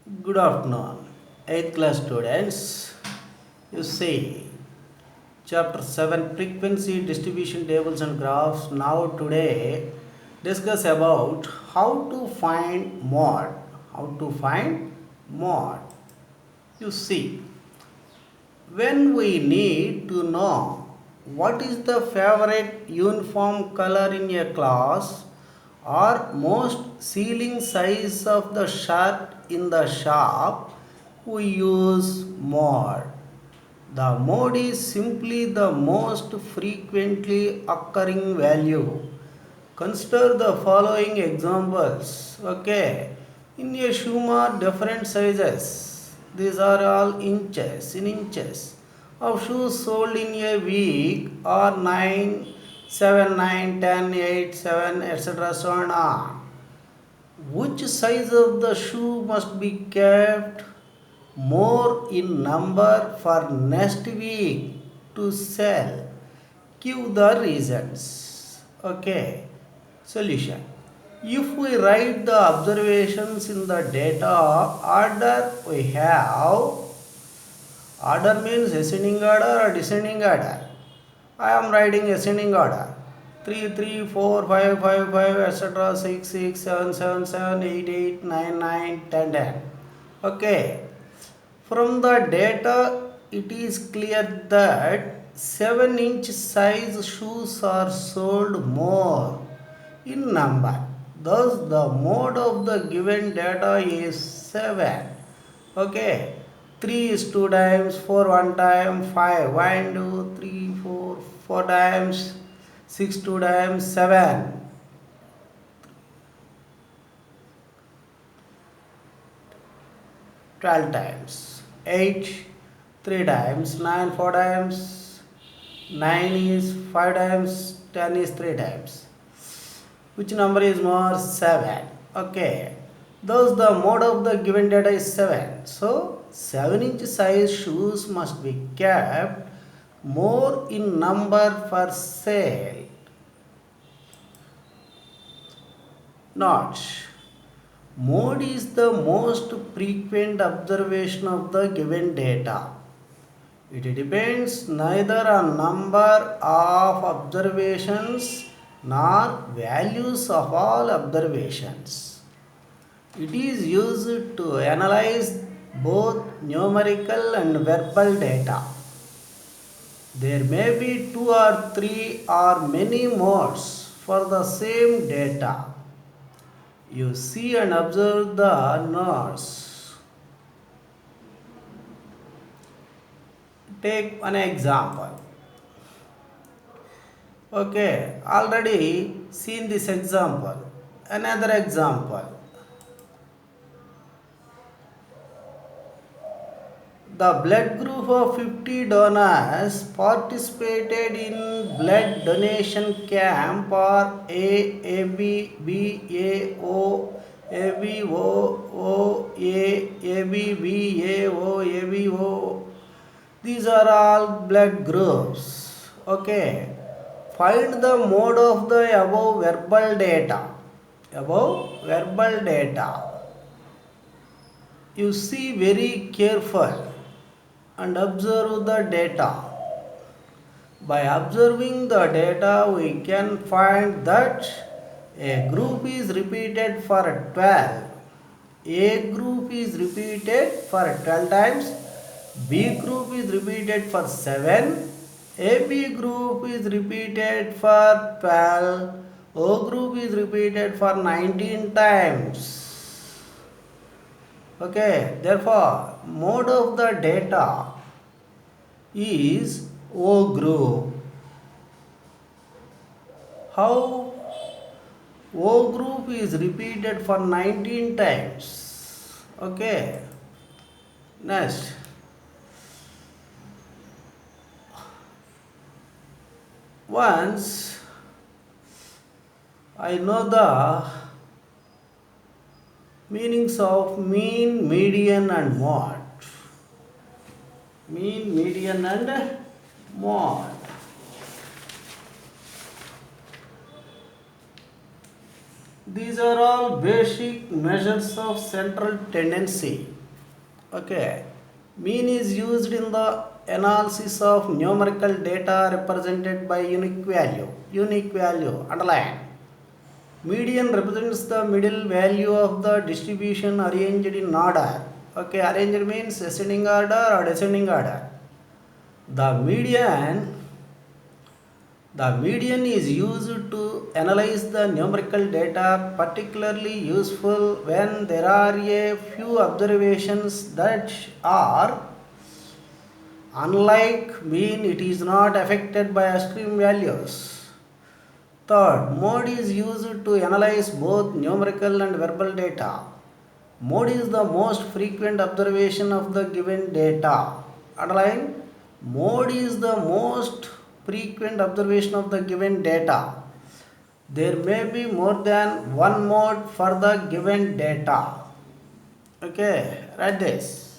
Good afternoon, 8th class students. You see, chapter 7 frequency distribution tables and graphs. Now, today, discuss about how to find mod. How to find mod. You see, when we need to know what is the favorite uniform color in a class or most ceiling size of the shirt in the shop, we use mod. The mode is simply the most frequently occurring value. Consider the following examples. Okay, in a shoe different sizes. These are all inches in inches of shoes sold in a week are 9, 7, 9, 10, 8, 7, etc. so on. Which size of the shoe must be kept more in number for next week to sell? Give the reasons. Okay. Solution. If we write the observations in the data order we have, order means ascending order or descending order. I am writing ascending order. 3, 3, 4, 5, 5, 5, etc. 6, 6, 7, 7, 7, 8, 8, 9, 9, 10, 10. Okay. From the data, it is clear that 7-inch size shoes are sold more in number. Thus, the mode of the given data is 7. Okay. 3 is 2 times, 4 1 time, 5, 1, 2, 3, 4, 4 times, 6 2 times, 7. 12 times, 8 3 times, 9 4 times, 9 is 5 times, 10 is 3 times. Which number is more? 7. Okay. Thus the mode of the given data is 7. So 7-inch size shoes must be kept more in number for sale. Notch. Mode is the most frequent observation of the given data. It depends neither on number of observations nor values of all observations. It is used to analyze both numerical and verbal data. There may be 2 or 3 or many modes for the same data. You see and observe the nodes. Take an example. Okay, already seen this example. Another example. The blood group of 50 donors participated in blood donation camp for A, AB, B, A, O, AB, O, A, AB, B, A, O, AB, O. These are all blood groups. Okay. Find the mode of the above verbal data. Above verbal data. You see very careful and observe the data. By observing the data, we can find that a group is repeated for 12. A group is repeated for 12 times. B group is repeated for 7. AB group is repeated for 12. O group is repeated for 19 times. Okay, therefore, mode of the data is O group. How O group is repeated for 19 times. Okay, next. Once I know the meanings of mean, median and mode. Mean, median and mode. These are all basic measures of central tendency. Okay. Mean is used in the analysis of numerical data represented by unique value. Unique value, underline. Median represents the middle value of the distribution arranged in order. Okay, arranged means ascending order or descending order. The median the median is used to analyze the numerical data, particularly useful when there are a few observations that are unlike mean, it is not affected by extreme values. Third, mode is used to analyze both numerical and verbal data. Mode is the most frequent observation of the given data. Underline, mode is the most frequent observation of the given data. There may be more than one mode for the given data. Okay, write this.